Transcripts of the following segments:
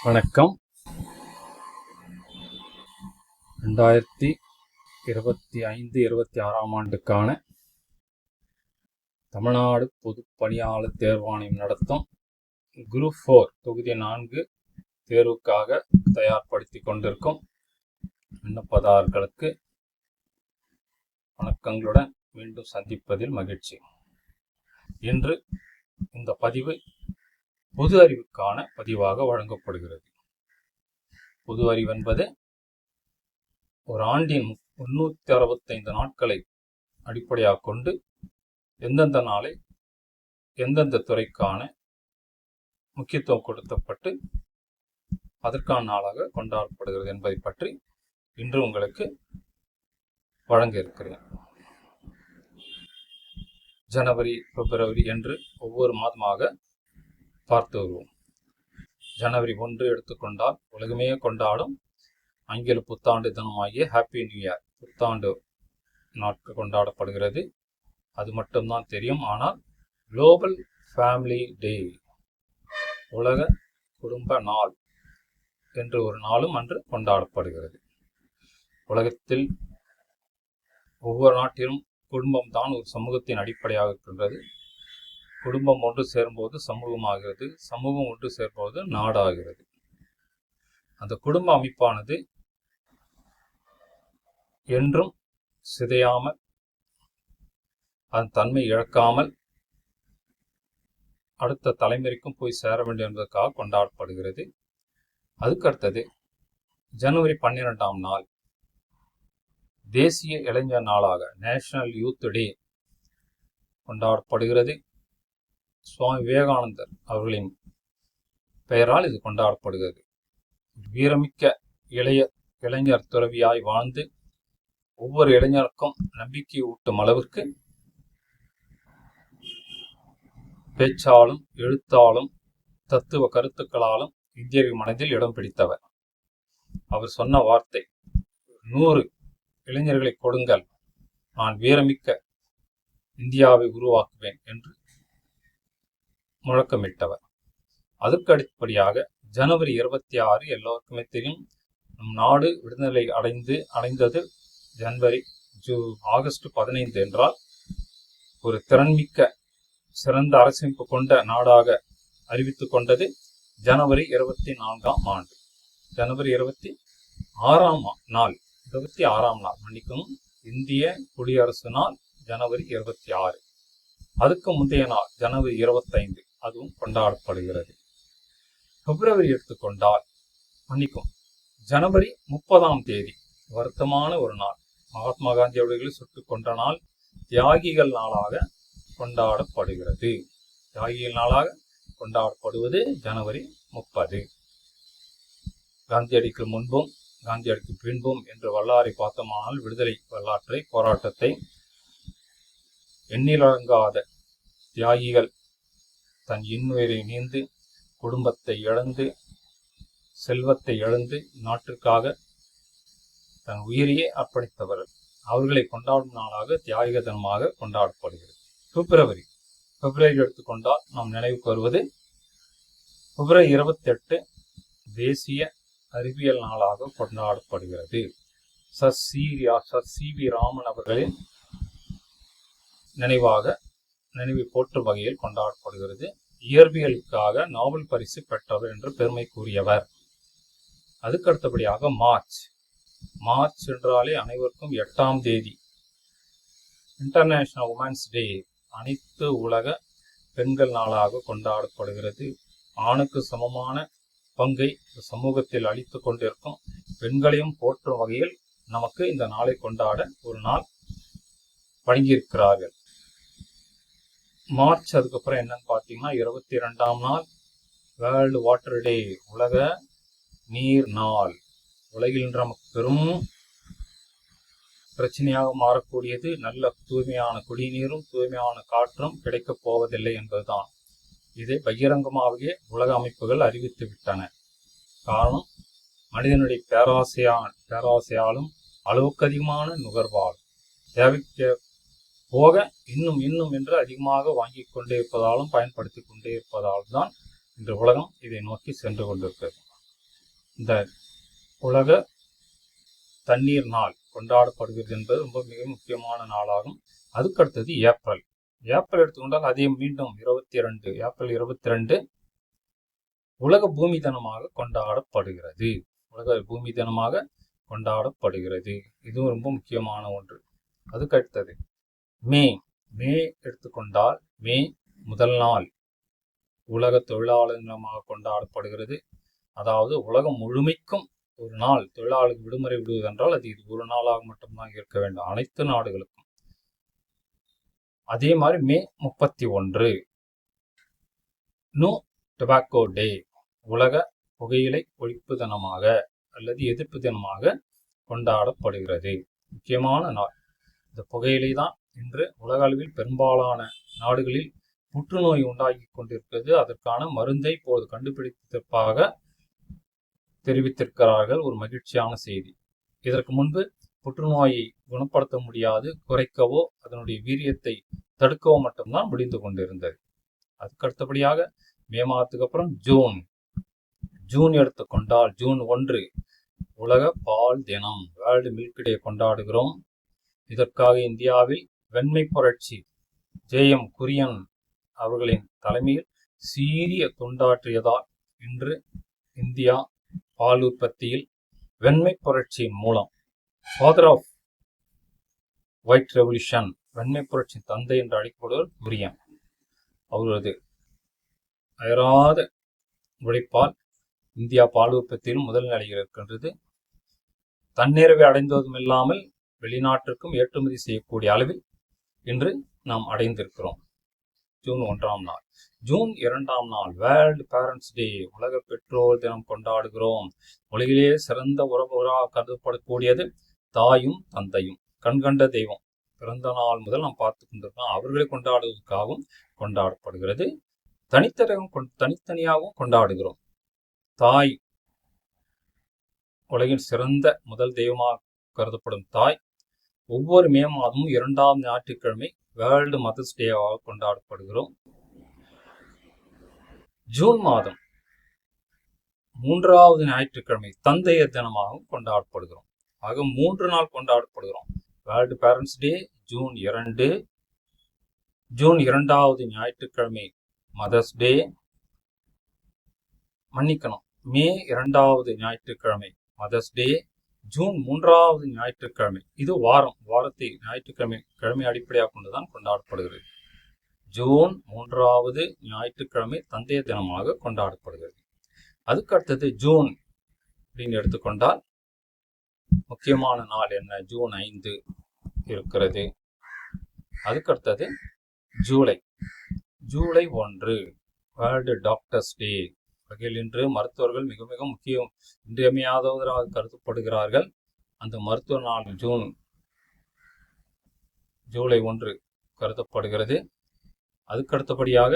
வணக்கம். 2025-26 ஆண்டுக்கான தமிழ்நாடு பொதுப் பணியாளர் தேர்வாணையம் நடத்தும் குரூப் 4 தொகுதி 4 தேர்வுக்காக தயார்படுத்தி கொண்டிருக்கும் விண்ணப்பதாரர்களுக்கு வணக்கங்களுடன் மீண்டும் சந்திப்பதில் மகிழ்ச்சி. இன்று இந்த பதிவு பொது அறிவுக்கான பதிவாக வழங்கப்படுகிறது. பொது அறிவு என்பது ஒரு ஆண்டின் 365 நாட்களை அடிப்படையாக கொண்டு எந்தெந்த நாளை எந்தெந்த துறைக்கான முக்கியத்துவம் கொடுக்கப்பட்டு அதற்கான நாளாக கொண்டாடப்படுகிறது என்பதை பற்றி இன்று உங்களுக்கு வழங்க இருக்கிறேன். ஜனவரி, பிப்ரவரி என்று ஒவ்வொரு மாதமாக பார்த்து வருவோம். ஜனவரி 1 எடுத்துக்கொண்டால் உலகமே கொண்டாடும் ஆங்கில புத்தாண்டு தினமாகிய ஹாப்பி நியூ இயர் புத்தாண்டு நாட்கள் கொண்டாடப்படுகிறது. அது மட்டும்தான் தெரியும். ஆனால் குளோபல் ஃபேமிலி டே, உலக குடும்ப நாள் என்று ஒரு நாளும் அன்று கொண்டாடப்படுகிறது. உலகத்தில் ஒவ்வொரு நாட்டிலும் குடும்பம் தான் ஒரு சமூகத்தின் அடிப்படையாக இருக்கின்றது. குடும்பம் ஒன்று சேரும்போது சமூகமாகிறது, சமூகம் ஒன்று சேரும்போது நாடாகிறது. அந்த குடும்ப அமைப்பானது என்றும் சிதையாமல், அதன் தன்மை இழக்காமல் அடுத்த தலைமுறைக்கும் போய் சேர வேண்டும் என்பதற்காக கொண்டாடப்படுகிறது. அதுக்கடுத்தது ஜனவரி 12ஆம் நாள் தேசிய இளைஞர் நாளாக நேஷனல் யூத் டே கொண்டாடப்படுகிறது. சுவாமி விவேகானந்தர் அவர்களின் பெயரால் இது கொண்டாடப்படுகிறது. வீரமிக்க இளைஞர் துறவியாய் வாழ்ந்து ஒவ்வொரு இளைஞருக்கும் நம்பிக்கை ஊட்டும் அளவிற்கு பேச்சாலும் எழுத்தாலும் தத்துவ கருத்துக்களாலும் இந்தியர்கள் மனதில் இடம் பிடித்தவர். அவர் சொன்ன வார்த்தை, 100 இளைஞர்களை கொடுங்கள், நான் வீரமிக்க இந்தியாவை உருவாக்குவேன் என்று முழக்கமிட்டவர். அதற்கு அடுத்தபடியாக ஜனவரி 26 எல்லோருக்குமே தெரியும். நம் நாடு விடுதலை அடைந்தது ஆகஸ்ட் 15 என்றால் ஒரு திறன்மிக்க சிறந்த அரசமைப்பு கொண்ட நாடாக அறிவித்துக் கொண்டது ஜனவரி 24ஆம் ஆண்டு. ஜனவரி 26ஆம் நாள் மன்னிக்கவும், இந்திய குடியரசு நாள் ஜனவரி 26. அதுக்கு முந்தைய நாள் ஜனவரி 25, அதுவும் கொண்டாடப்படுகிறது. பிப்ரவரி எடுத்துக்கொண்டால் ஜனவரி 30ஆம் தேதி வருத்தமான ஒரு நாள், மகாத்மா காந்தி அவர்களை சுட்டுக் கொன்ற நாள், தியாகிகள் நாளாக கொண்டாடப்படுகிறது. தியாகிகள் நாளாக கொண்டாடப்படுவது ஜனவரி 30. காந்தியடிக்கு முன்பும் காந்தியடிக்கு பின்பும் என்று வரலாறை பார்த்தோமானால் விடுதலை வரலாற்றை, போராட்டத்தை எண்ணிலடங்காத தியாகிகள் தன் இன்னுயிரை நீந்து, குடும்பத்தை இழந்து, செல்வத்தை இழந்து நாட்டிற்காக தன் உயிரையே அர்ப்பணித்தவர்கள், அவர்களை கொண்டாடும் நாளாக தியாக தினமாக கொண்டாடப்படுகிறது. பிப்ரவரி எடுத்துக்கொண்டால் நாம் நினைவுக்கு வருவது பிப்ரவரி 28 தேசிய அறிவியல் நாளாக கொண்டாடப்படுகிறது. சர் சி வி ராமன் அவர்களின் நினைவை போற்றும் வகையில் கொண்டாடப்படுகிறது. இயற்பியலுக்காக நோபல் பரிசு பெற்றவர் என்று பெருமைக்குரியவர். அதுக்கு அடுத்தபடியாக மார்ச் என்றாலே அனைவருக்கும் 8ஆம் தேதி இன்டர்நேஷனல் உமன்ஸ் டே, அனைத்து உலக பெண்கள் நாளாக கொண்டாடப்படுகிறது. ஆணுக்கு சமமான பங்கை சமூகத்தில் அளித்து கொண்டிருக்கும் பெண்களையும் போற்றும் வகையில் நமக்கு இந்த நாளை கொண்டாட ஒரு நாள் வழங்கியிருக்கிறார்கள். மார்ச் அதுக்கப்புறம் என்னன்னு பார்த்தீங்கன்னா 22ஆம் நாள் வேர்ல்டு வாட்டர் டே, உலக நீர் நாள். உலகில் நமக்கு பெரும் பிரச்சனையாக மாறக்கூடியது நல்ல தூய்மையான குடிநீரும் தூய்மையான காற்றும் கிடைக்கப் போவதில்லை என்பதுதான். இதை பகிரங்கமாகவே உலக அமைப்புகள் அறிவித்து விட்டன. காரணம், மனிதனுடைய பேராசையாலும் அளவுக்கு அதிகமான நுகர்வால் தேவைக்கு போக இன்னும் என்று அதிகமாக வாங்கி கொண்டே இருப்பதாலும் பயன்படுத்தி கொண்டே இருப்பதால் தான் இன்று உலகம் இதை நோக்கி சென்று கொண்டிருக்கிறது. இந்த உலக தண்ணீர் நாள் கொண்டாடப்படுகிறது என்பது ரொம்ப மிக முக்கியமான நாளாகும். அதுக்கடுத்தது ஏப்ரல். ஏப்ரல் எடுத்துக்கொண்டால் அதே மீண்டும் ஏப்ரல் 22 உலக பூமி தினமாக கொண்டாடப்படுகிறது. உலக பூமி தினமாக கொண்டாடப்படுகிறது. இதுவும் ரொம்ப முக்கியமான ஒன்று. அதுக்கடுத்தது மே எடுத்துக்கொண்டால் மே முதல் நாள் உலக தொழிலாளர் தினமாக கொண்டாடப்படுகிறது. அதாவது உலகம் முழுமைக்கும் ஒரு நாள் தொழிலாளருக்கு விடுமுறை விடுவதென்றால் அது இது ஒரு நாளாக மட்டும்தான் இருக்க வேண்டும், அனைத்து நாடுகளுக்கும். அதே மாதிரி மே 31 நோ டொபாக்கோ டே, உலக புகையிலை ஒழிப்பு தினமாக அல்லது எதிர்ப்பு தினமாக கொண்டாடப்படுகிறது. முக்கியமான நாள். இந்த புகையிலை தான் இன்று உலக அளவில் பெரும்பாலான நாடுகளில் புற்றுநோய் உண்டாகி கொண்டிருக்கிறது. அதற்கான மருந்தை இப்போது கண்டுபிடித்ததற்காக தெரிவித்திருக்கிறார்கள். ஒரு மகிழ்ச்சியான செய்தி. இதற்கு முன்பு புற்றுநோயை குணப்படுத்த முடியாது, குறைக்கவோ அதனுடைய வீரியத்தை தடுக்கவோ மட்டும்தான் முடிந்து கொண்டிருந்தது. அதுக்கு அடுத்தபடியாக மே மாதத்துக்கு அப்புறம் ஜூன் எடுத்துக்கொண்டால் ஜூன் 1 உலக பால் தினம், வேர்ல்டு மில்க் டே கொண்டாடுகிறோம். இதற்காக இந்தியாவில் வெண்மை புரட்சி JM குரியன் அவர்களின் தலைமையில் சீரிய தொண்டாற்றியதால் இன்று இந்தியா பால் உற்பத்தியில் வெண்மை புரட்சியின் மூலம் ஃபாதர் ஆஃப் ஒயிட் ரெவல்யூஷன், வெண்மை புரட்சி தந்தை என்று அழைக்கப்படுவர் குரியன், அவரது அயராத உழைப்பால் இந்தியா பால் உற்பத்தியிலும் முதல் நிலையில் இருக்கின்றது. தன்னிறைவை அடைந்ததும் இல்லாமல் வெளிநாட்டிற்கும் ஏற்றுமதி செய்யக்கூடிய அளவில் இன்று நாம் அடைந்திருக்கிறோம். ஜூன் 1ஆம் நாள். ஜூன் 2ஆம் நாள் வேர்ல்டு பேரண்ட்ஸ் டே, உலக பெற்றோர் தினம் கொண்டாடுகிறோம். உலகிலேயே சிறந்த உறவாக கருதப்படக்கூடியது தாயும் தந்தையும், கண்கண்ட தெய்வம். பிறந்த நாள் முதல் நாம் பார்த்து கொண்டிருக்கோம். அவர்களை கொண்டாடுவதற்காகவும் கொண்டாடப்படுகிறது. தனித்தனியாகவும் கொண்டாடுகிறோம். தாய் உலகின் சிறந்த முதல் தெய்வமாக கருதப்படும் தாய் ஒவ்வொரு மே மாதமும் 2ஆம் ஞாயிற்றுக்கிழமை வேர்ல்டு மதர்ஸ் டேவாக கொண்டாடப்படுகிறோம். ஜூன் மாதம் 3ஆவது ஞாயிற்றுக்கிழமை தந்தையர் தினமாகவும் கொண்டாடப்படுகிறோம். ஆக 3 நாள் கொண்டாடப்படுகிறோம். World parents day June 2, June 2ஆவது ஞாயிற்றுக்கிழமை மதர்ஸ் டே, மன்னிக்கணும், மே 2ஆவது ஞாயிற்றுக்கிழமை மதர்ஸ் டே, ஜூன் 3ஆவது ஞாயிற்றுக்கிழமை, இது வாரத்தை ஞாயிற்றுக்கிழமை அடிப்படையாக கொண்டுதான் கொண்டாடப்படுகிறது. ஜூன் 3ஆவது ஞாயிற்றுக்கிழமை தந்தையர் தினமாக கொண்டாடப்படுகிறது. அதுக்கு அடுத்தது ஜூன் அப்படின்னு எடுத்துக்கொண்டால் முக்கியமான நாள் என்ன? ஜூன் 5 இருக்கிறது. அதுக்கு அடுத்தது ஜூலை 1 வேர்ல்டு டாக்டர்ஸ் டே. வகையில் இன்று மருத்துவர்கள் மிக மிக முக்கியம், இன்றியமையாதவராக கருதப்படுகிறார்கள். அந்த மருத்துவ நாள் ஜூலை 1 கருதப்படுகிறது. அதுக்கடுத்தபடியாக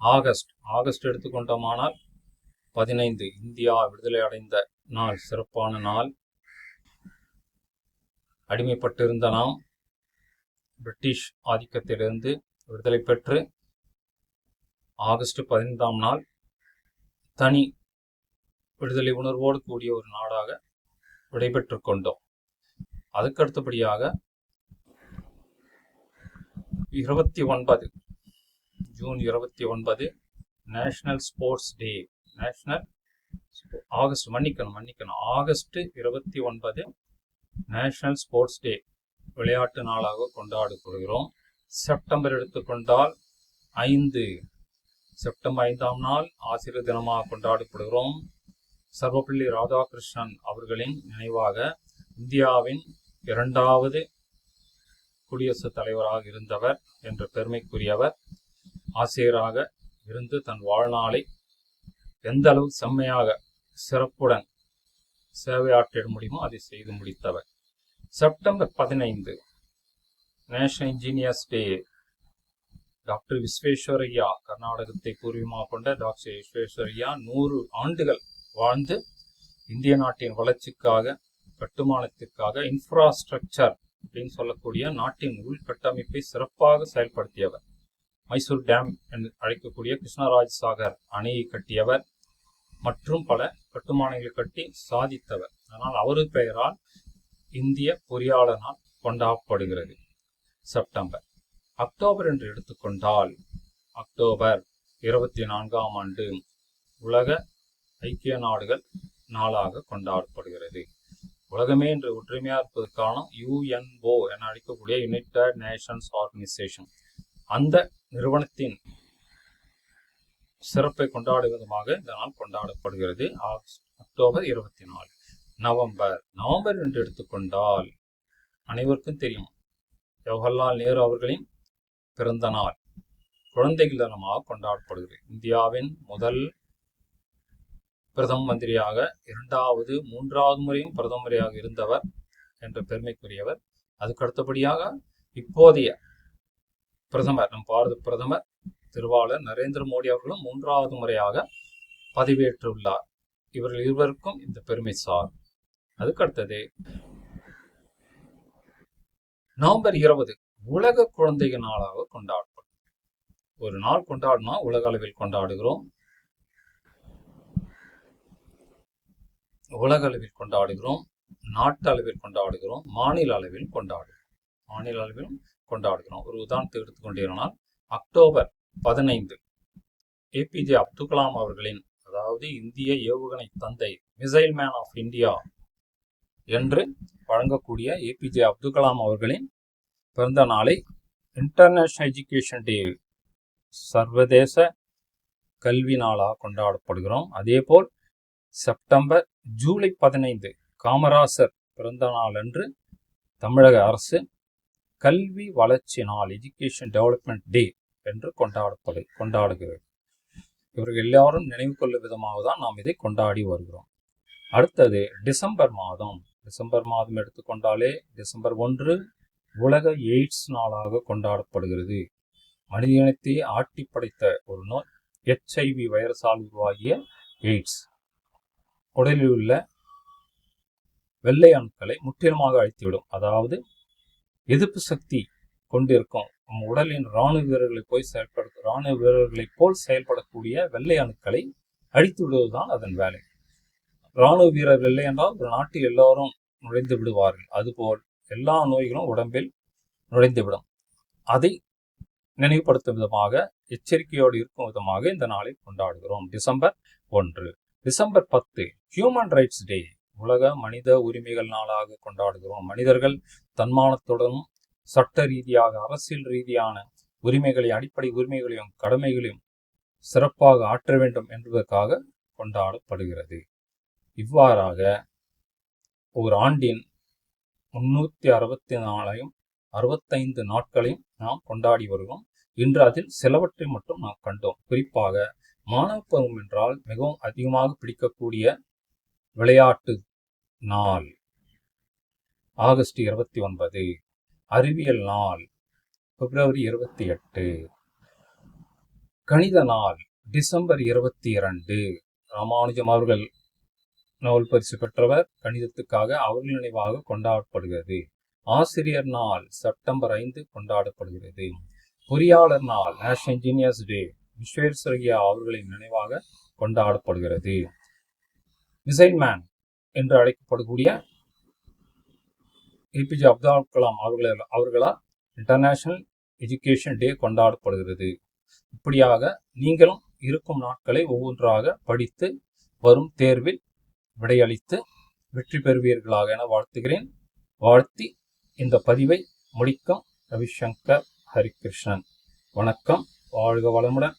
ஆகஸ்ட் எடுத்துக்கொண்டோமானால் 15 இந்தியா விடுதலை அடைந்த நாள், சிறப்பான நாள். அடிமைப்பட்டிருந்த நாம் பிரிட்டிஷ் ஆதிக்கத்திலிருந்து விடுதலை பெற்று ஆகஸ்ட் 15ஆம் நாள் தனி விடுதலை உணர்வோடு கூடிய ஒரு நாடாக விடைபெற்று கொண்டோம். அதுக்கடுத்தபடியாக 29 June 29 national sports day. August 29 national sports day, விளையாட்டு நாளாக கொண்டாடப்படுகிறோம். செப்டம்பர் எடுத்துக்கொண்டால் 5 செப்டம்பர் 5ஆம் நாள் ஆசிரியர் தினமாக கொண்டாடப்படுகிறோம். சர்வப்பள்ளி ராதாகிருஷ்ணன் அவர்களின் நினைவாக இந்தியாவின் 2வது குடியரசுத் தலைவராக இருந்தவர் என்ற பெருமைக்குரியவர். ஆசிரியராக இருந்து தன் வாழ்நாளை எந்த அளவு செம்மையாக சிறப்புடன் சேவையாற்றிட முடியுமோ அதை செய்து முடித்தவர். September 15 national engineers day. Doctor Visvesvaraya, கர்நாடகத்தை பூர்வீகமாக கொண்ட டாக்டர் விஸ்வேஸ்வரய்யா 100 ஆண்டுகள் வாழ்ந்து இந்திய நாட்டின் வளர்ச்சிக்காக, கட்டுமானத்திற்காக, இன்ஃப்ராஸ்ட்ரக்சர் அப்படின்னு சொல்லக்கூடிய நாட்டின் உள்கட்டமைப்பை சிறப்பாக செயல்படுத்தியவர். மைசூர் டேம் என்று அழைக்கக்கூடிய கிருஷ்ணராஜ் சாகர் அணையை கட்டியவர். மற்றும் பல கட்டுமானங்களை கட்டி சாதித்தவர். அதனால் அவரது பெயரால் இந்திய பொறியாளர் நாள் கொண்டாடப்படுகிறது செப்டம்பர். அக்டோபர் என்று எடுத்துக்கொண்டால் அக்டோபர் 24ஆம் ஆண்டு உலக ஐக்கிய நாடுகள் நாளாக கொண்டாடப்படுகிறது. உலகமே இன்று ஒற்றுமையாக இருப்பதற்கான UNO என அழைக்கக்கூடிய யுனைடெட் நேஷன்ஸ் ஆர்கனைசேஷன், அந்த நிறுவனத்தின் சிறப்பை கொண்டாடும் விதமாக இந்த நாள் கொண்டாடப்படுகிறது. அக்டோபர் 24. நவம்பர் என்று எடுத்துக்கொண்டால் அனைவருக்கும் தெரியும், ஜவஹர்லால் நேரு அவர்களின் பிறந்த நாள் குழந்தைகள் தினமாக கொண்டாடப்படுகிறது. இந்தியாவின் முதல் பிரதம மந்திரியாக, இரண்டாவது, மூன்றாவது முறையும் பிரதமரையாக இருந்தவர் என்ற பெருமைக்குரியவர். அதுக்கு அடுத்தபடியாக இப்போதைய பிரதமர், நம் பாரத பிரதமர் திருவாளர் நரேந்திர மோடி அவர்களும் 3வது முறையாக பதவியேற்றுள்ளார். இவர்கள் இருவருக்கும் இந்த பெருமை சார். அதுக்கு அடுத்தது நவம்பர் 20 உலக குழந்தைகள் நாளாக கொண்டாடப்படும். ஒரு நாள் கொண்டாடினா உலக அளவில் கொண்டாடுகிறோம், உலக அளவில் கொண்டாடுகிறோம், நாட்டு அளவில் கொண்டாடுகிறோம், மாநில அளவில் கொண்டாடுகிறோம். ஒரு உதாரணத்தை எடுத்துக்கொண்டீர்கள், அக்டோபர் 15 APJ அப்துல் கலாம் அவர்களின், அதாவது இந்திய ஏவுகணை தந்தை, மிசைல் மேன் ஆஃப் இந்தியா என்று வழங்கக்கூடிய APJ அப்துல் கலாம் அவர்களின் பிறந்த நாளை இன்டர்நேஷனல் எஜுகேஷன் டே, சர்வதேச கல்வி நாளாக கொண்டாடப்படுகிறோம். அதேபோல் ஜூலை 15 காமராசர் பிறந்த நாள் அன்று தமிழக அரசு கல்வி வளர்ச்சி நாள், எஜுகேஷன் டெவலப்மெண்ட் டே என்று கொண்டாடுகிறது. இவர்கள் எல்லாரும் நினைவு கொள்ளும் விதமாக தான் நாம் இதை கொண்டாடி வருகிறோம். அடுத்தது டிசம்பர் மாதம் எடுத்துக்கொண்டாலே டிசம்பர் 1 உலக எய்ட்ஸ் நாளாக கொண்டாடப்படுகிறது. மனித இனத்தை ஆட்டி படைத்த ஒரு நோய் HIV வைரஸால் உருவாகிய எய்ட்ஸ் உடலில் உள்ள வெள்ளை அணுக்களை முற்றிலுமாக அழித்துவிடும். அதாவது எதிர்ப்பு சக்தி கொண்டிருக்கும் உடலின் இராணுவ வீரர்களைப் போல் செயல்படக்கூடிய வெள்ளை அணுக்களை அழித்து விடுவதுதான் அதன் வேலை. இராணுவ வீரர்கள் இல்லை என்றால் ஒரு நாட்டில் எல்லோரும் நுழைந்து விடுவார்கள். அதுபோல் எல்லா நோய்களும் உடம்பில் நுழைந்துவிடும். அதை நினைவுபடுத்தும் விதமாக, எச்சரிக்கையோடு இருக்கும் விதமாக இந்த நாளை கொண்டாடுகிறோம். December 1. December 10 human rights day, உலக மனித உரிமைகள் நாளாக கொண்டாடுகிறோம். மனிதர்கள் தன்மானத்துடனும் சட்ட ரீதியாக, அரசியல் ரீதியான அடிப்படை உரிமைகளையும் கடமைகளையும் சிறப்பாக ஆற்ற வேண்டும் என்பதற்காக கொண்டாடப்படுகிறது. இவ்வாறாக ஒரு ஆண்டின் 365 நாட்களையும் நாம் கொண்டாடி வருகிறோம். இன்று அதில் சிலவற்றை மட்டும் நாம் கண்டோம். குறிப்பாக மாணவ பருவம் என்றால் மிகவும் அதிகமாக பிடிக்கக்கூடிய விளையாட்டு நாள் ஆகஸ்ட் 29, அறிவியல் நாள் பிப்ரவரி 28, கணித நாள் டிசம்பர் 22. ராமானுஜம் அவர்கள் நோபல் பரிசு பெற்றவர், கணிதத்துக்காக அவர்கள் நினைவாக கொண்டாடப்படுகிறது. ஆசிரியர் நாள் செப்டம்பர் 5 கொண்டாடப்படுகிறது. பொறியாளர் நாள் நேஷனல் இன்ஜினியர்ஸ் டே, விஸ்வேஸ்வரய்யா அவர்களின் நினைவாக கொண்டாடப்படுகிறது. மிசைல் மேன் என்று அழைக்கப்படக்கூடிய APJ அப்துல் கலாம் அவர்களால் இன்டர்நேஷனல் எஜுகேஷன் டே கொண்டாடப்படுகிறது. இப்படியாக நீங்களும் இருக்கும் நாட்களை ஒவ்வொன்றாக படித்து வரும் தேர்வில் விடையளித்து வெற்றி பெறுவீர்களாக என வாழ்த்துகிறேன். வாழ்த்தி இந்த பதிவை முடிக்கும் ரவிசங்கர் ஹரிகிருஷ்ணன். வணக்கம். வாழ்க வளமுடன்,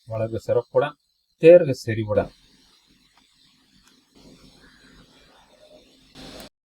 வளர்க சிறப்புடன், தேர்க செறிவுடன்.